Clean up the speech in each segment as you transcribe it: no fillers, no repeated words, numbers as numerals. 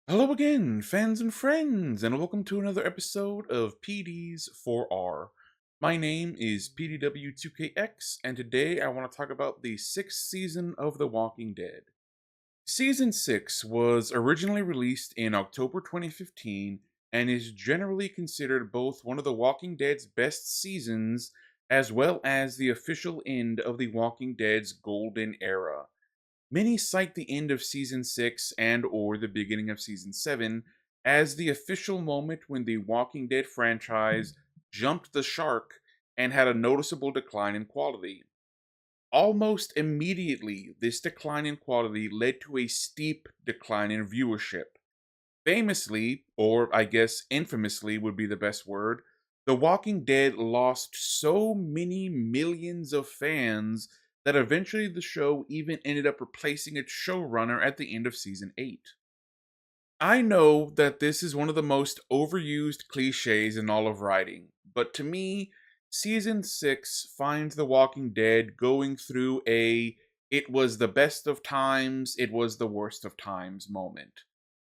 Hello again, fans and friends, and welcome to another episode of PD's 4R. My name is PDW2KX, and today I want to talk about the 6th season of The Walking Dead. Season 6 was originally released in October 2015 and is generally considered both one of The Walking Dead's best seasons as well as the official end of The Walking Dead's golden era. Many cite the end of Season 6 and or the beginning of Season 7 as the official moment when the Walking Dead franchise jumped the shark and had a noticeable decline in quality. Almost immediately, this decline in quality led to a steep decline in viewership. Famously, or I guess infamously would be the best word, The Walking Dead lost so many millions of fans that eventually the show even ended up replacing its showrunner at the end of season 8. I know that this is one of the most overused cliches in all of writing, but to me, season 6 finds The Walking Dead going through a it was the best of times, it was the worst of times moment.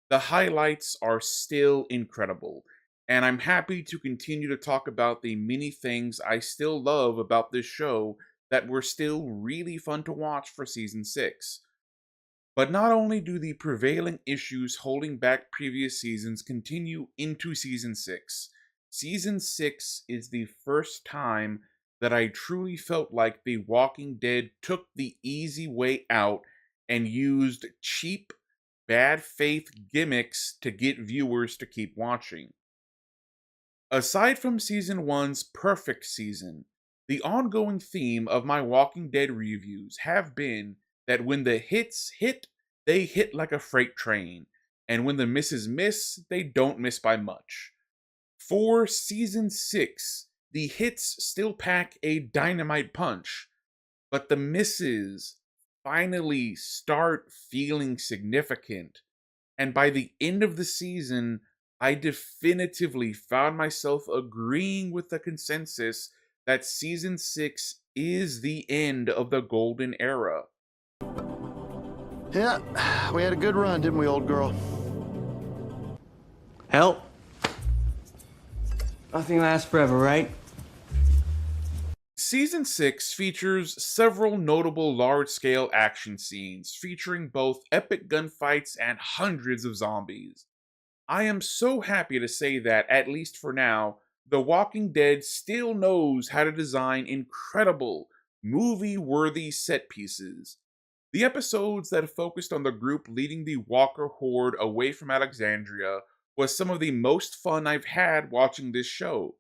The highlights are still incredible, and I'm happy to continue to talk about the many things I still love about this show that were still really fun to watch for season 6. But not only do the prevailing issues holding back previous seasons continue into season 6 is the first time that I truly felt like The Walking Dead took the easy way out and used cheap, bad faith gimmicks to get viewers to keep watching. Aside from season 1's perfect season, the ongoing theme of my Walking Dead reviews have been that when the hits hit, they hit like a freight train, and when the misses miss, they don't miss by much. For season 6, the hits still pack a dynamite punch, but the misses finally start feeling significant. And by the end of the season, I definitively found myself agreeing with the consensus that season 6 is the end of the golden era. Yeah, we had a good run, didn't we, old girl? Help? Nothing lasts forever, right? Season 6 features several notable large-scale action scenes featuring both epic gunfights and hundreds of zombies. I am so happy to say that, at least for now, The Walking Dead still knows how to design incredible, movie-worthy set pieces. The episodes that focused on the group leading the Walker Horde away from Alexandria was some of the most fun I've had watching this show.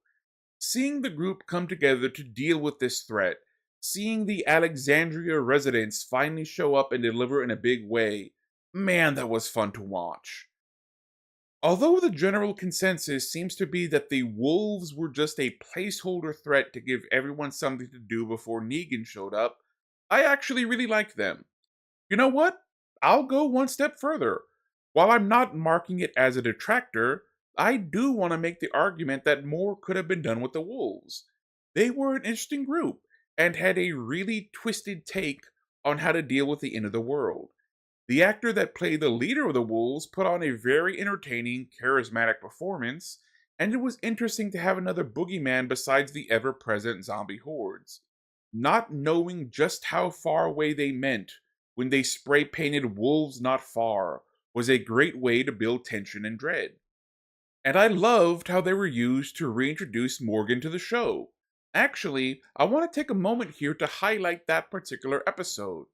Seeing the group come together to deal with this threat, seeing the Alexandria residents finally show up and deliver in a big way, man, that was fun to watch. Although the general consensus seems to be that the wolves were just a placeholder threat to give everyone something to do before Negan showed up, I actually really like them. You know what? I'll go one step further. While I'm not marking it as a detractor, I do want to make the argument that more could have been done with the wolves. They were an interesting group and had a really twisted take on how to deal with the end of the world. The actor that played the leader of the wolves put on a very entertaining, charismatic performance, and it was interesting to have another boogeyman besides the ever-present zombie hordes. Not knowing just how far away they meant when they spray-painted "Wolves Not Far" was a great way to build tension and dread. And I loved how they were used to reintroduce Morgan to the show. Actually, I want to take a moment here to highlight that particular episode.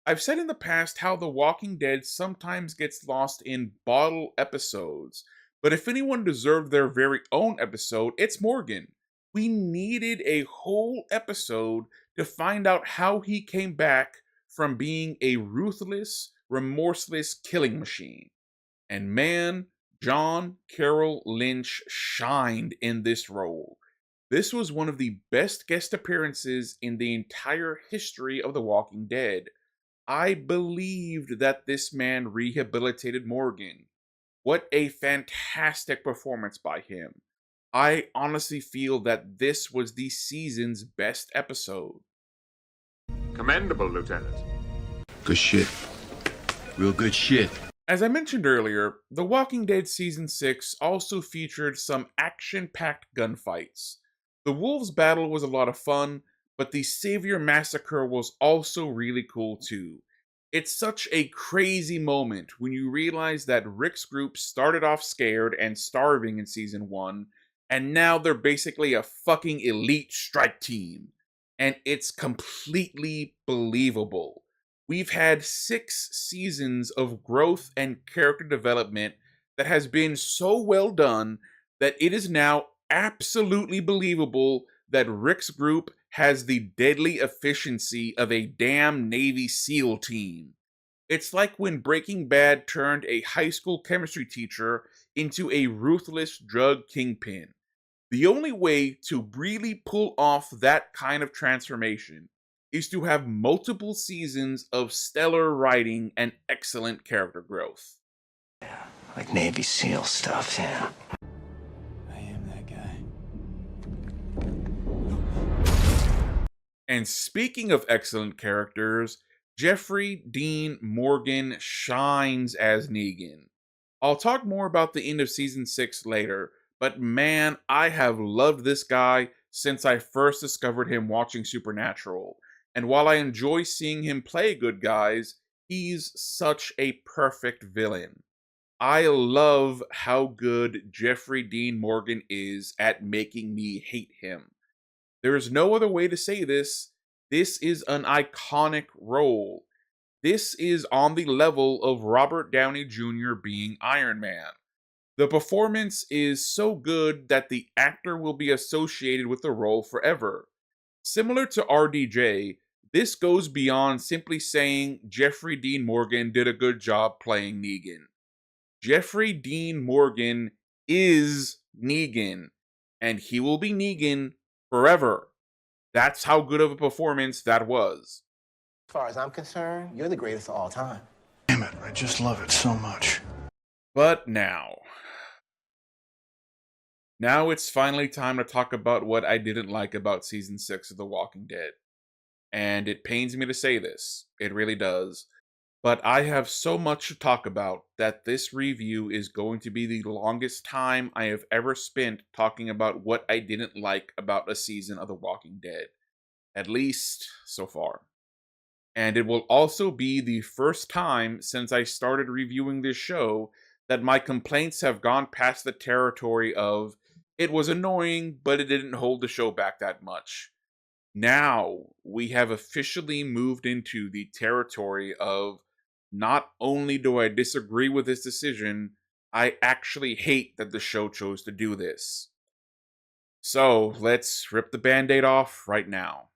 I've said in the past how The Walking Dead sometimes gets lost in bottle episodes, but if anyone deserved their very own episode, it's Morgan. We needed a whole episode to find out how he came back from being a ruthless, remorseless killing machine. And man, John Carroll Lynch shined in this role. This was one of the best guest appearances in the entire history of The Walking Dead. I believed that this man rehabilitated Morgan. What a fantastic performance by him. I honestly feel that this was the season's best episode. Commendable, Lieutenant. Good shit. Real good shit. As I mentioned earlier, The Walking Dead Season 6 also featured some action packed gunfights. The Wolves battle was a lot of fun, but the Savior Massacre was also really cool too. It's such a crazy moment when you realize that Rick's group started off scared and starving in Season 1, and now they're basically a fucking elite strike team. And it's completely believable. We've had 6 seasons of growth and character development that has been so well done that it is now absolutely believable that Rick's group has the deadly efficiency of a damn Navy SEAL team. It's like when Breaking Bad turned a high school chemistry teacher into a ruthless drug kingpin. The only way to really pull off that kind of transformation is to have multiple seasons of stellar writing and excellent character growth. Like Navy SEAL stuff, yeah. I am that guy. And speaking of excellent characters, Jeffrey Dean Morgan shines as Negan. I'll talk more about the end of season 6 later, but man, I have loved this guy since I first discovered him watching Supernatural. And while I enjoy seeing him play good guys, he's such a perfect villain. I love how good Jeffrey Dean Morgan is at making me hate him. There is no other way to say this. This is an iconic role. This is on the level of Robert Downey Jr. being Iron Man. The performance is so good that the actor will be associated with the role forever. Similar to RDJ, this goes beyond simply saying Jeffrey Dean Morgan did a good job playing Negan. Jeffrey Dean Morgan is Negan, and he will be Negan forever. That's how good of a performance that was. As far as I'm concerned, you're the greatest of all time. Damn it, I just love it so much. But now it's finally time to talk about what I didn't like about season 6 of The Walking Dead. And it pains me to say this, it really does. But I have so much to talk about that this review is going to be the longest time I have ever spent talking about what I didn't like about a season of The Walking Dead. At least so far. And it will also be the first time since I started reviewing this show that my complaints have gone past the territory of it was annoying, but it didn't hold the show back that much. Now we have officially moved into the territory of not only do I disagree with this decision, I actually hate that the show chose to do this. So let's rip the band-aid off right now.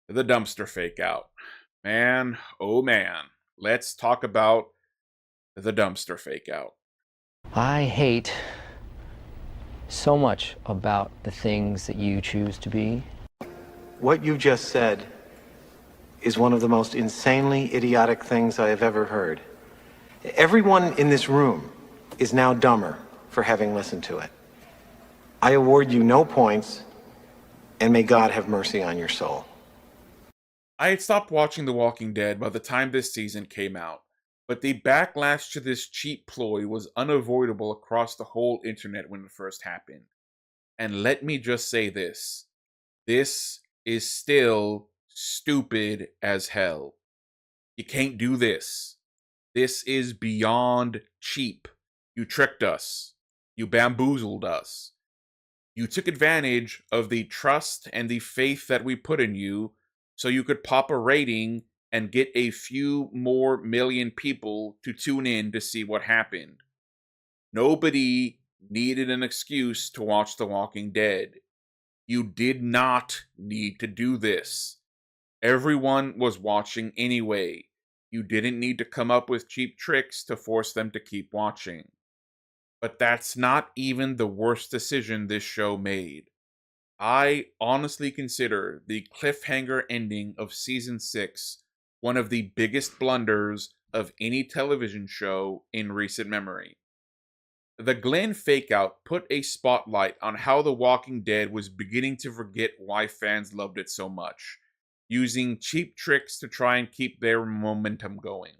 The dumpster fakeout. Man, oh man. Let's talk about the dumpster fakeout. I hate so much about the things that you choose to be. What you just said is one of the most insanely idiotic things I have ever heard. Everyone in this room is now dumber for having listened to it. I award you no points, and may God have mercy on your soul. I had stopped watching The Walking Dead by the time this season came out, but the backlash to this cheap ploy was unavoidable across the whole internet when it first happened. And let me just say this. This is still stupid as hell. You can't do this. This is beyond cheap. You tricked us. You bamboozled us. You took advantage of the trust and the faith that we put in you so you could pop a rating and get a few more million people to tune in to see what happened. Nobody needed an excuse to watch The Walking Dead. You did not need to do this. Everyone was watching anyway. You didn't need to come up with cheap tricks to force them to keep watching. But that's not even the worst decision this show made. I honestly consider the cliffhanger ending of season 6 one of the biggest blunders of any television show in recent memory. The Glenn fakeout put a spotlight on how The Walking Dead was beginning to forget why fans loved it so much, using cheap tricks to try and keep their momentum going.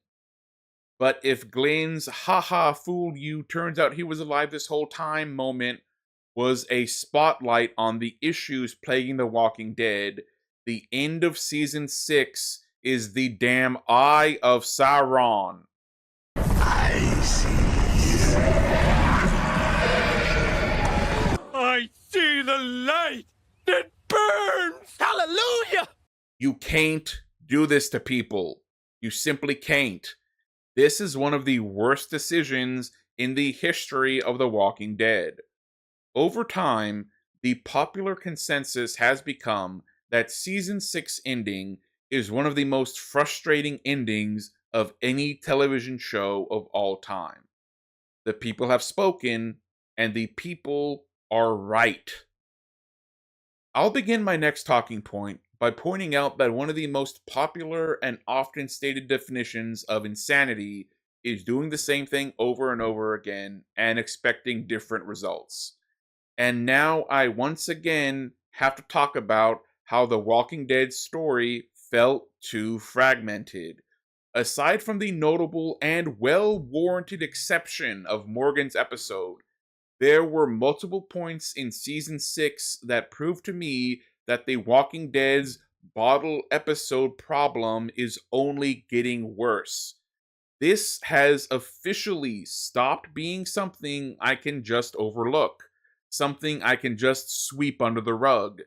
But if Glenn's haha fooled you, turns out he was alive this whole time moment was a spotlight on the issues plaguing The Walking Dead, the end of season 6 is the damn Eye of Sauron. I see. I see the light that burns! Hallelujah! You can't do this to people. You simply can't. This is one of the worst decisions in the history of The Walking Dead. Over time, the popular consensus has become that Season 6 ending is one of the most frustrating endings of any television show of all time. The people have spoken, and the people are right. I'll begin my next talking point by pointing out that one of the most popular and often stated definitions of insanity is doing the same thing over and over again and expecting different results. And now I once again have to talk about how The Walking Dead story felt too fragmented. Aside from the notable and well-warranted exception of Morgan's episode, there were multiple points in Season 6 that proved to me that The Walking Dead's bottle episode problem is only getting worse. This has officially stopped being something I can just overlook, something I can just sweep under the rug.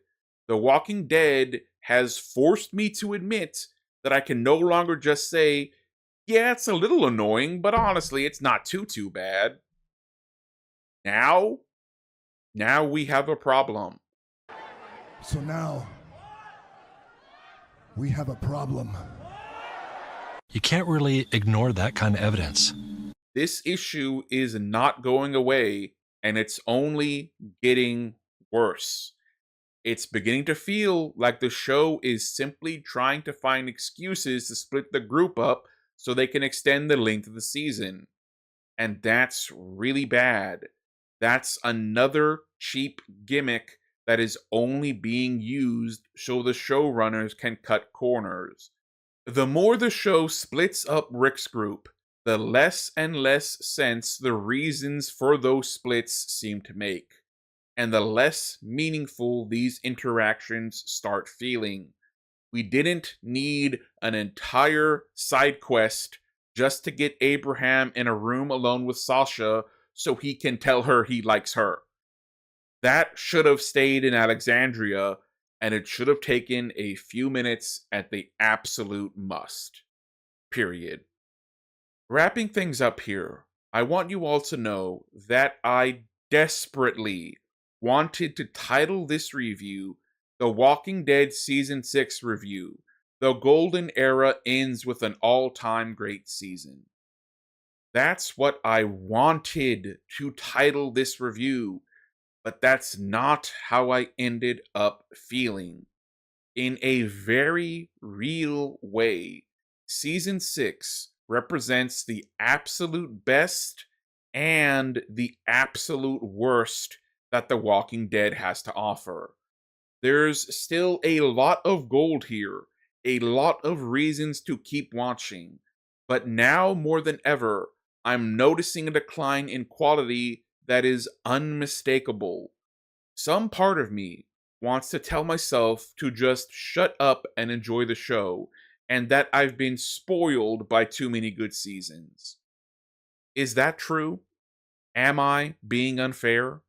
The Walking Dead has forced me to admit that I can no longer just say, yeah, it's a little annoying, but honestly, it's not too bad. Now we have a problem. So now, we have a problem. You can't really ignore that kind of evidence. This issue is not going away, and it's only getting worse. It's beginning to feel like the show is simply trying to find excuses to split the group up so they can extend the length of the season. And that's really bad. That's another cheap gimmick that is only being used so the showrunners can cut corners. The more the show splits up Rick's group, the less and less sense the reasons for those splits seem to make, and the less meaningful these interactions start feeling. We didn't need an entire side quest just to get Abraham in a room alone with Sasha so he can tell her he likes her. That should have stayed in Alexandria, and it should have taken a few minutes at the absolute must. Period. Wrapping things up here, I want you all to know that I desperately wanted to title this review The Walking Dead Season 6 Review. The Golden Era ends with an all-time great season. That's what I wanted to title this review, but that's not how I ended up feeling. In a very real way, Season 6 represents the absolute best and the absolute worst that The Walking Dead has to offer. There's still a lot of gold here, a lot of reasons to keep watching, but now more than ever, I'm noticing a decline in quality that is unmistakable. Some part of me wants to tell myself to just shut up and enjoy the show, and that I've been spoiled by too many good seasons. Is that true? Am I being unfair?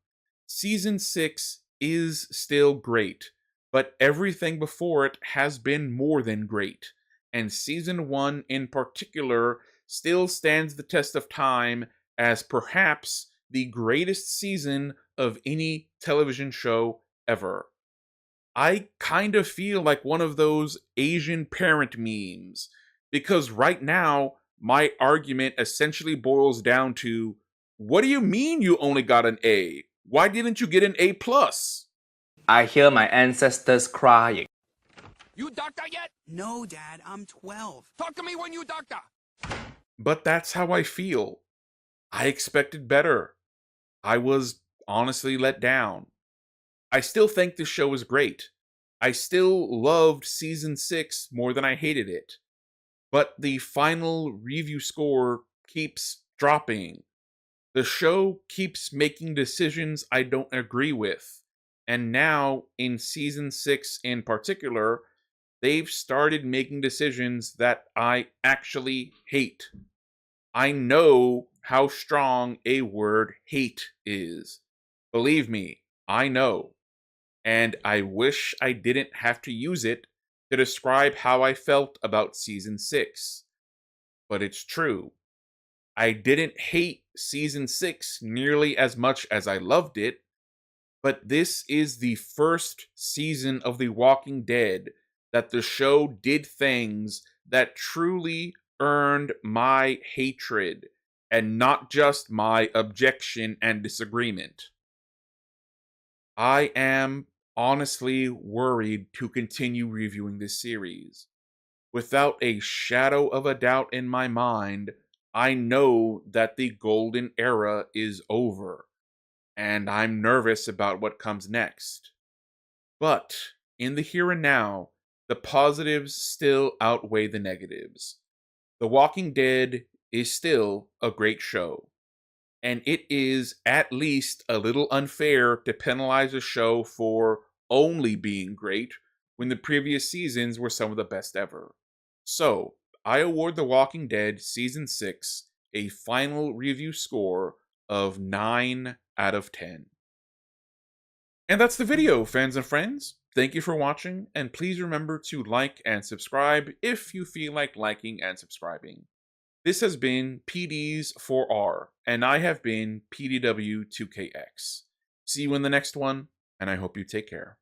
Season 6 is still great, but everything before it has been more than great, and Season 1 in particular still stands the test of time as perhaps the greatest season of any television show ever. I kind of feel like one of those Asian parent memes, because right now, my argument essentially boils down to, what do you mean you only got an A? Why didn't you get an A+? I hear my ancestors crying. You doctor yet? No, Dad, I'm 12. Talk to me when you doctor. But that's how I feel. I expected better. I was honestly let down. I still think this show is great. I still loved Season 6 more than I hated it. But the final review score keeps dropping. The show keeps making decisions I don't agree with. And now, in season 6 in particular, they've started making decisions that I actually hate. I know how strong a word hate is. Believe me, I know. And I wish I didn't have to use it to describe how I felt about season 6. But it's true. I didn't hate season 6 nearly as much as I loved it, but this is the first season of The Walking Dead that the show did things that truly earned my hatred and not just my objection and disagreement. I am honestly worried to continue reviewing this series. Without a shadow of a doubt in my mind, I know that the golden era is over, and I'm nervous about what comes next. But in the here and now, the positives still outweigh the negatives. The Walking Dead is still a great show, and it is at least a little unfair to penalize a show for only being great when the previous seasons were some of the best ever. So, I award The Walking Dead Season 6 a final review score of 9 out of 10. And that's the video, fans and friends. Thank you for watching, and please remember to like and subscribe if you feel like liking and subscribing. This has been PD's 4R, and I have been PDW2KX. See you in the next one, and I hope you take care.